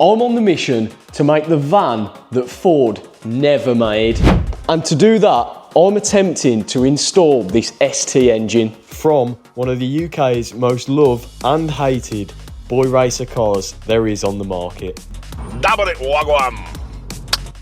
I'm on the mission to make the van that Ford never made. And to do that, I'm attempting to install this ST engine from one of the UK's most loved and hated boy racer cars there is on the market.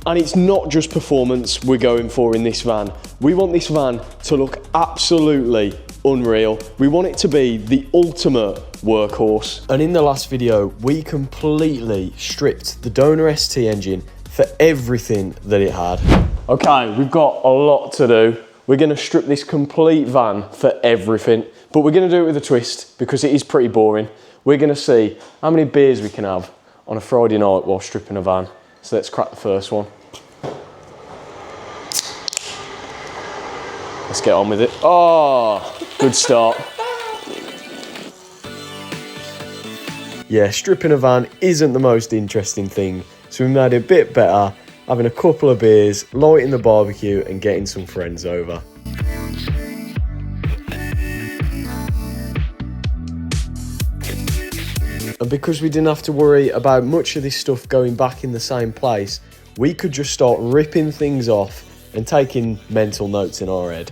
And it's not just performance we're going for in this van. We want this van to look absolutely unreal. We want it to be the ultimate workhorse. And in the last video, we completely stripped the donor ST engine for everything that it had. Okay, we've got a lot to do. We're gonna strip this complete van for everything, but we're gonna do it with a twist because it is pretty boring. We're gonna see how many beers we can have on a Friday night while stripping a van. So let's crack the first one. Let's get on with it. Oh, good start. Yeah, stripping a van isn't the most interesting thing, so we made it a bit better, having a couple of beers, lighting the barbecue and getting some friends over. And because we didn't have to worry about much of this stuff going back in the same place, we could just start ripping things off and taking mental notes in our head.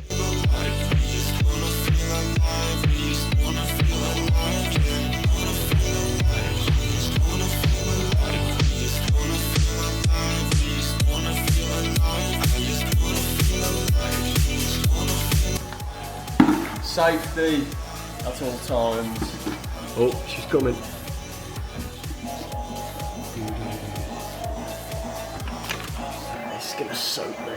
Safety at all times. Oh, she's coming. It's gonna soak me.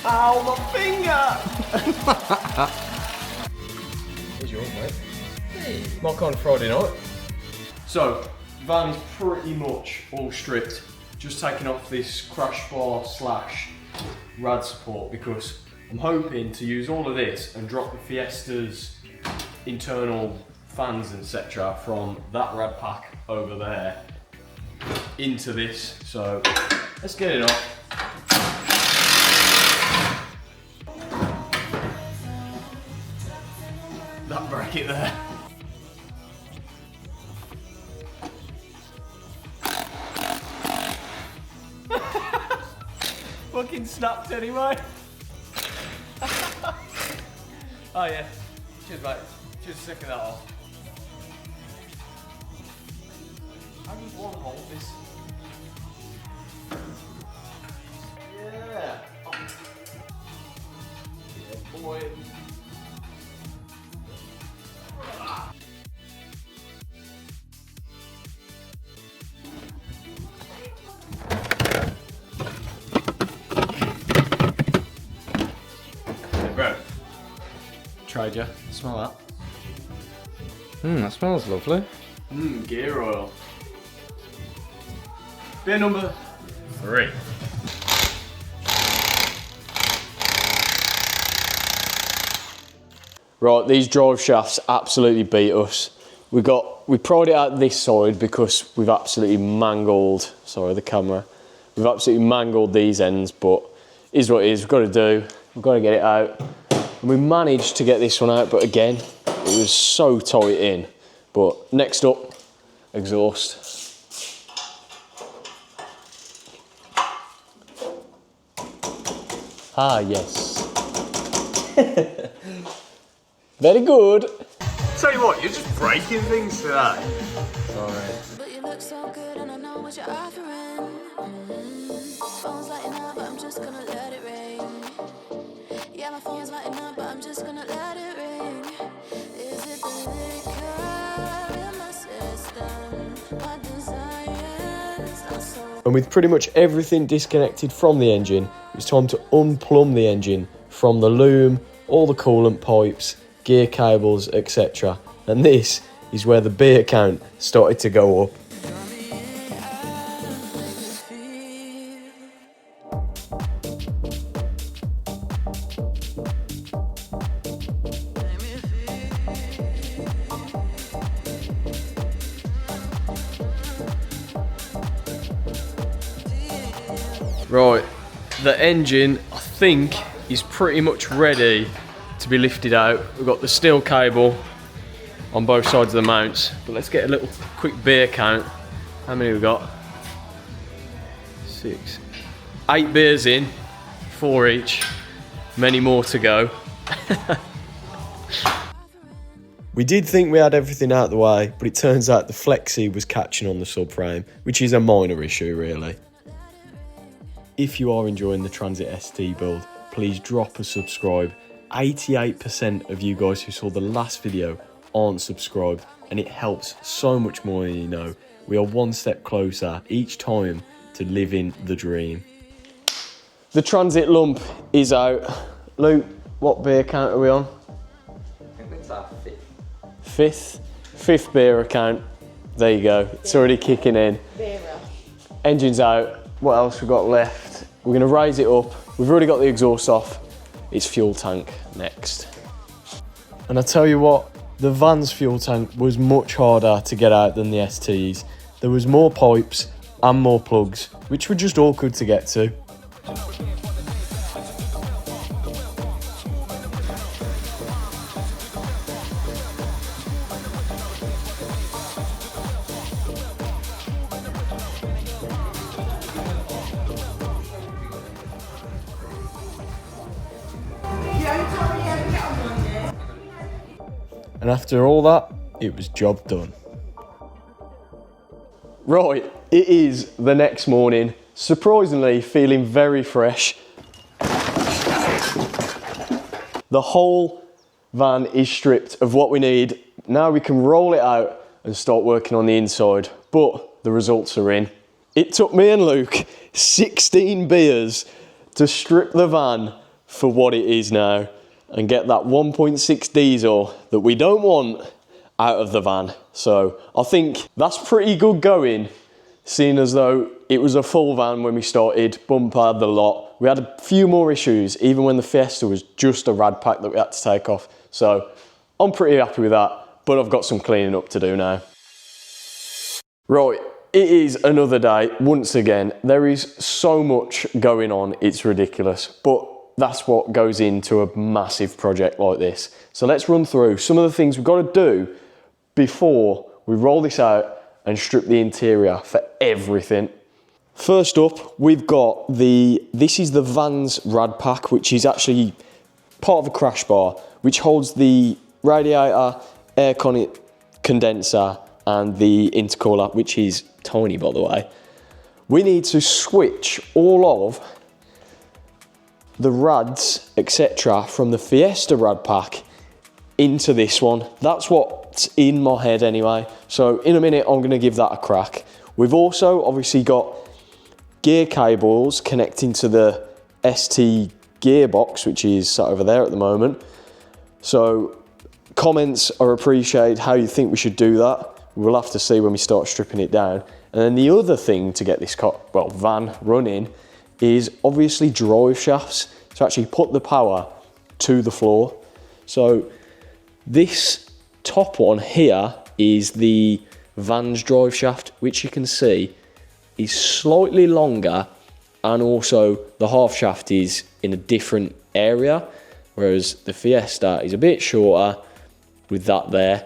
Ow, my finger! Where's yours, mate? Hey. My kind of Friday night. So, van is pretty much all stripped. Just taking off this crash bar / rad support because I'm hoping to use all of this and drop the Fiesta's internal fans, etc. from that rad pack over there into this. So let's get it off. That bracket there. Fucking snapped anyway. Oh yeah, cheers mate, just second that off. I just want to hold this. Yeah. Oh. Yeah boy. Tried ya. Smell that. That smells lovely. Gear oil. Beer number 3. Right, these drive shafts absolutely beat us. We pried it out this side because we've absolutely mangled, sorry the camera, we've absolutely mangled these ends, but it is what it is, we've got to do, we've got to get it out. And we managed to get this one out, but again, it was so tight in. But next up, exhaust. Ah, yes. Very good. Tell you what, you're just breaking things today. Sorry. But you look so good and I know what you're offering. Phone's lighting up, but I'm just gonna let it ring. Yeah, my phone's lighting up, but I'm just gonna let it ring. Is it the liquor in my system? My desires are so... And with pretty much everything disconnected from the engine, it's time to unplumb the engine from the loom, all the coolant pipes, gear cables, etc. And this is where the beer count started to go up. Right, the engine I think is pretty much ready to be lifted out. We've got the steel cable on both sides of the mounts, but let's get a little quick beer count How many we got? 6. 8 beers in, 4 each. Many more to go. We did think we had everything out of the way, but it turns out the flexi was catching on the subframe, which is a minor issue really. If you are enjoying the Transit ST build, please drop a subscribe. 88% of you guys who saw the last video aren't subscribed, and it helps so much more than you know. We are one step closer each time to living the dream. The Transit lump is out. Luke, what beer count are we on? I think it's our fifth. Fifth beer account. There you go. It's already kicking in. Engine's out. What else we got left? We're gonna raise it up. We've already got the exhaust off. It's fuel tank next. And I tell you what, the van's fuel tank was much harder to get out than the ST's. There was more pipes and more plugs, which were just awkward to get to. And after all that, it was job done. Right, it is the next morning. Surprisingly, feeling very fresh. The whole van is stripped of what we need. Now we can roll it out and start working on the inside, but the results are in. It took me and Luke 16 beers to strip the van for what it is now and get that 1.6 diesel that we don't want out of the van. So I think that's pretty good going, seeing as though it was a full van when we started, bumper, the lot. We had a few more issues, even when the Fiesta was just a rad pack that we had to take off. So I'm pretty happy with that, but I've got some cleaning up to do now. Right, it is another day. Once again, there is so much going on, it's ridiculous, but that's what goes into a massive project like this. So let's run through some of the things we've got to do before we roll this out and strip the interior for everything. First up, we've got this is the van's rad pack, which is actually part of a crash bar, which holds the radiator, air condenser, and the intercooler, which is tiny, by the way. We need to switch all of the rads, etc., from the Fiesta rad pack into this one. That's what's in my head anyway. So in a minute, I'm gonna give that a crack. We've also obviously got gear cables connecting to the ST gearbox, which is sat over there at the moment. So comments are appreciated how you think we should do that. We'll have to see when we start stripping it down. And then the other thing to get this van running is obviously drive shafts to actually put the power to the floor. So this top one here is the van's drive shaft, which you can see is slightly longer, and also the half shaft is in a different area, whereas the Fiesta is a bit shorter with that there.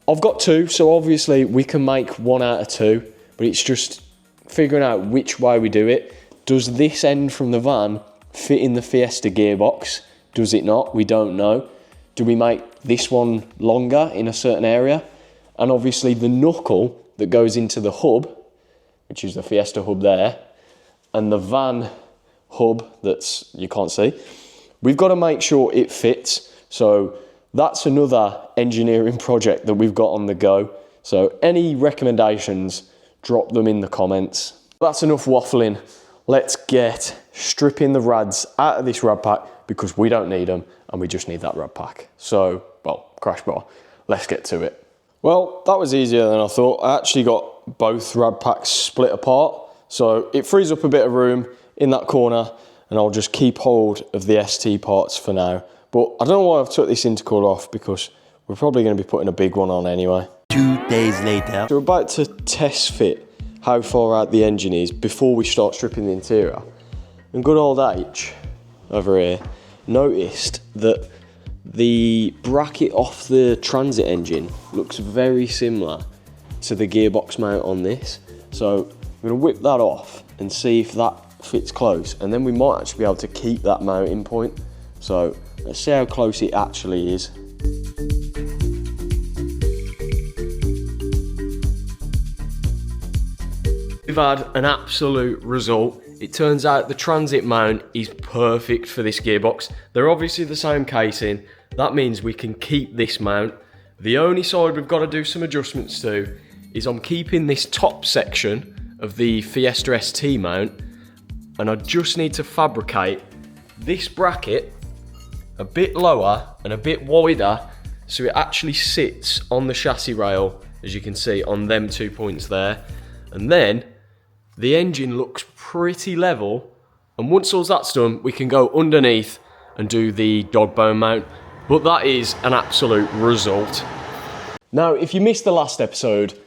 I've got two, so obviously we can make one out of two, but it's just figuring out which way we do it. Does this end from the van fit in the Fiesta gearbox? Does it not? We don't know. Do we make this one longer in a certain area? And obviously the knuckle that goes into the hub, which is the Fiesta hub there, and the van hub that's, you can't see, we've got to make sure it fits. So that's another engineering project that we've got on the go. So any recommendations, drop them in the comments. That's enough waffling. Let's get stripping the rads out of this rad pack because we don't need them and we just need that rad pack. So, well, crash bar, let's get to it. Well, that was easier than I thought. I actually got both rad packs split apart, so it frees up a bit of room in that corner, and I'll just keep hold of the ST parts for now. But I don't know why I've took this intercooler off, because we're probably going to be putting a big one on anyway. 2 days later. So we're about to test fit how far out the engine is before we start stripping the interior. And good old H over here noticed that the bracket off the Transit engine looks very similar to the gearbox mount on this. So I'm going to whip that off and see if that fits close, and then we might actually be able to keep that mounting point. So let's see how close it actually is. We've had an absolute result. It turns out the transit mount is perfect for this gearbox. They're obviously the same casing. That means we can keep this mount. The only side we've got to do some adjustments to is I'm keeping this top section of the Fiesta ST mount, and I just need to fabricate this bracket a bit lower and a bit wider so it actually sits on the chassis rail, as you can see on them 2 points there. And then the engine looks pretty level, and once all that's done, we can go underneath and do the dog bone mount. But that is an absolute result. Now, if you missed the last episode,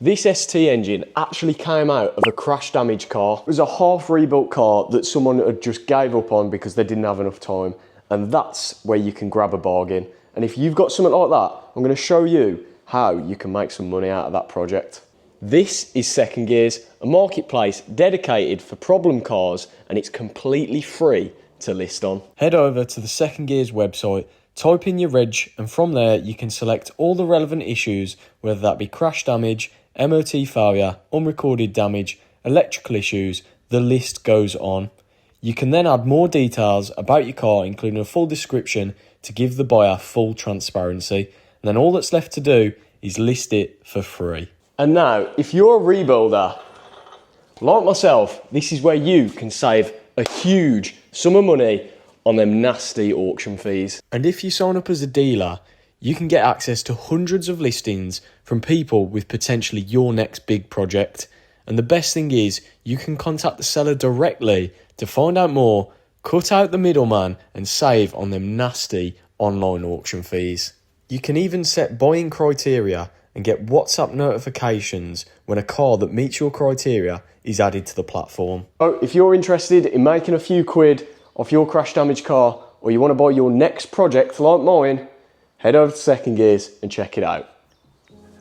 this ST engine actually came out of a crash damaged car. It was a half rebuilt car that someone had just gave up on because they didn't have enough time, and that's where you can grab a bargain. And if you've got something like that, I'm going to show you how you can make some money out of that project. This is Second Gears, a marketplace dedicated for problem cars, and it's completely free to list on. Head over to the Second Gears website, type in your reg, and from there you can select all the relevant issues, whether that be crash damage, MOT failure, unrecorded damage, electrical issues, the list goes on. You can then add more details about your car, including a full description to give the buyer full transparency, and then all that's left to do is list it for free. And now, if you're a rebuilder, like myself, this is where you can save a huge sum of money on them nasty auction fees. And if you sign up as a dealer, you can get access to hundreds of listings from people with potentially your next big project. And the best thing is, you can contact the seller directly to find out more, cut out the middleman, and save on them nasty online auction fees. You can even set buying criteria and get WhatsApp notifications when a car that meets your criteria is added to the platform. Oh, if you're interested in making a few quid off your crash damaged car, or you want to buy your next project like mine, head over to Second Gears and check it out.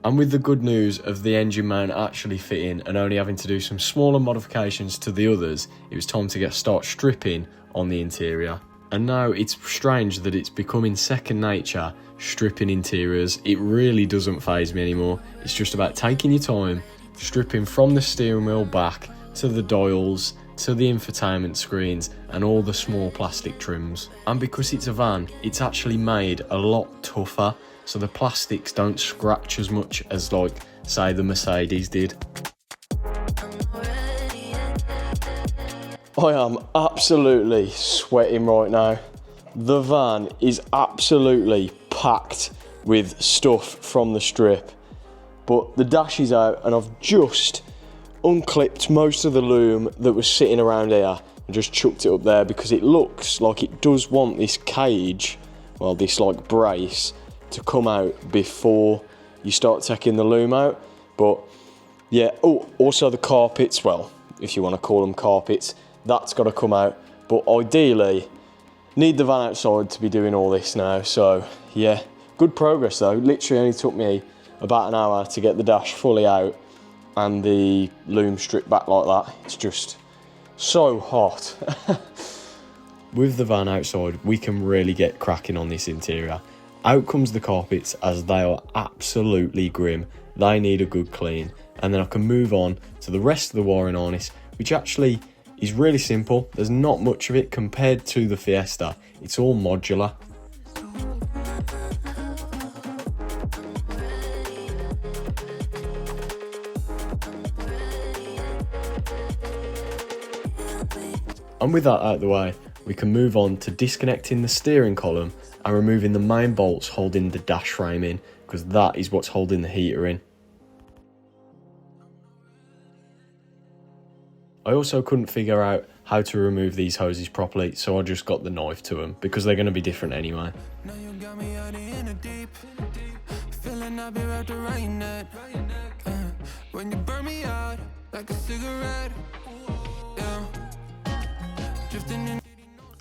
And with the good news of the engine mount actually fitting and only having to do some smaller modifications to the others, it was time to start stripping on the interior. And now it's strange that it's becoming second nature, stripping interiors. It really doesn't faze me anymore. It's just about taking your time, stripping from the steering wheel back to the dials, to the infotainment screens and all the small plastic trims. And because it's a van, it's actually made a lot tougher, so the plastics don't scratch as much as, like, say, the Mercedes did. I am absolutely sweating right now. The van is absolutely packed with stuff from the strip, but the dash is out and I've just unclipped most of the loom that was sitting around here and just chucked it up there because it looks like it does want this cage, well, this like brace, to come out before you start taking the loom out. But yeah, oh, also the carpets, well, if you want to call them carpets, that's got to come out. But ideally, need the van outside to be doing all this now. So yeah, good progress though. Literally only took me about an hour to get the dash fully out and the loom stripped back like that. It's just so hot. With the van outside, we can really get cracking on this interior. Out comes the carpets, as they are absolutely grim. They need a good clean. And then I can move on to the rest of the wiring harness, which actually is really simple. There's not much of it compared to the Fiesta. It's all modular. And with that out of the way, we can move on to disconnecting the steering column and removing the main bolts holding the dash frame in, because that is what's holding the heater in. I also couldn't figure out how to remove these hoses properly, so I just got the knife to them because they're going to be different anyway. Now you got me out in the deep, feeling I'll be wrapped around that. When you burn me out like a cigarette, yeah. Drifting in.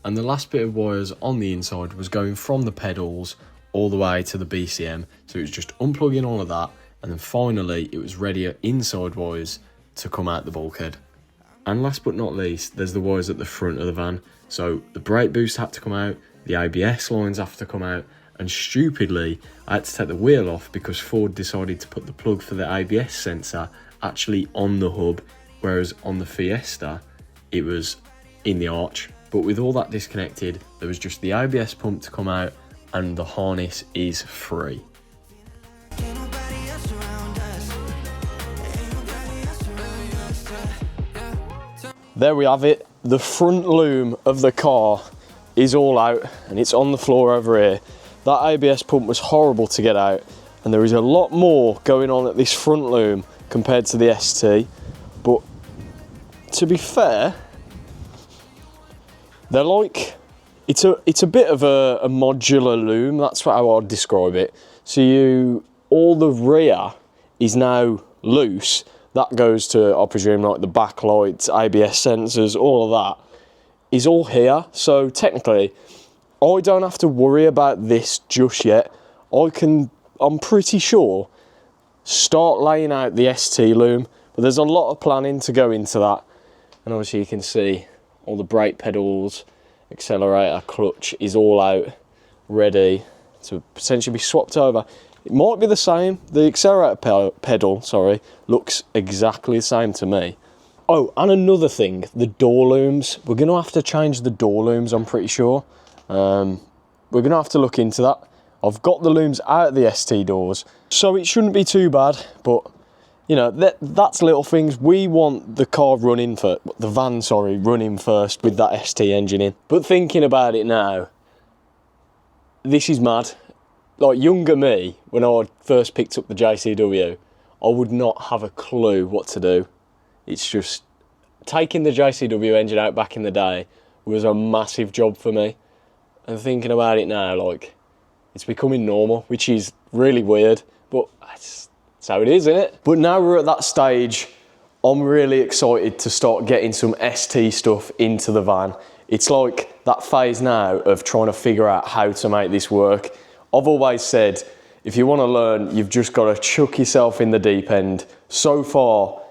And the last bit of wires on the inside was going from the pedals all the way to the BCM, so it was just unplugging all of that and then finally it was ready inside wires to come out the bulkhead. And last but not least, there's the wires at the front of the van. So the brake boost had to come out, the ABS lines have to come out, and stupidly I had to take the wheel off because Ford decided to put the plug for the ABS sensor actually on the hub, whereas on the Fiesta it was in the arch. But with all that disconnected, there was just the ABS pump to come out and the harness is free. There we have it. The front loom of the car is all out and it's on the floor over here. That ABS pump was horrible to get out, and there is a lot more going on at this front loom compared to the ST. But to be fair, they're like, it's a bit of a modular loom. That's how I'd describe it. So all the rear is now loose. That goes to, I presume, like the backlights, ABS sensors, all of that is all here. So technically, I don't have to worry about this just yet. I'm pretty sure, start laying out the ST loom, but there's a lot of planning to go into that. And obviously you can see all the brake pedals, accelerator, clutch is all out, ready to potentially be swapped over. It might be the same. The accelerator pedal, sorry, looks exactly the same to me. Oh, and another thing, the door looms. We're going to have to change the door looms, I'm pretty sure. We're going to have to look into that. I've got the looms out of the ST doors, so it shouldn't be too bad. But, you know, that's little things. We want the car running for the van, sorry, running first with that ST engine in. But thinking about it now, this is mad. Like younger me, when I first picked up the JCW, I would not have a clue what to do. It's just, taking the JCW engine out back in the day was a massive job for me. And thinking about it now, like, it's becoming normal, which is really weird, but that's how it is, isn't it? But now we're at that stage, I'm really excited to start getting some ST stuff into the van. It's like that phase now of trying to figure out how to make this work. I've always said, if you want to learn, you've just got to chuck yourself in the deep end so far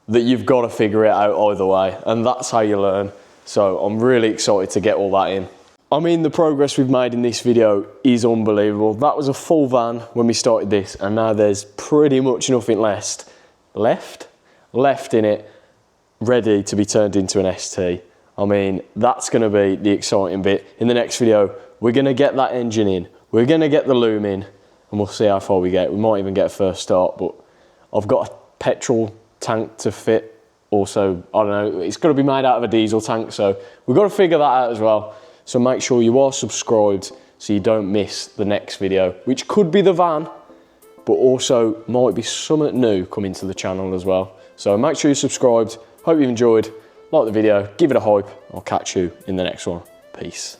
that you've got to figure it out either way, and that's how you learn. So I'm really excited to get all that in. I mean, the progress we've made in this video is unbelievable. That was a full van when we started this, and now there's pretty much nothing left in it, ready to be turned into an ST. I mean, that's going to be the exciting bit. In the next video, we're going to get that engine in, we're going to get the loom in, and we'll see how far we get. We might even get a first start, but I've got a petrol tank to fit. Also, I don't know, it's got to be made out of a diesel tank, so we've got to figure that out as well. So make sure you are subscribed so you don't miss the next video, which could be the van, but also might be something new coming to the channel as well. So make sure you're subscribed. Hope you've enjoyed. Like the video, give it a hype. I'll catch you in the next one. Peace.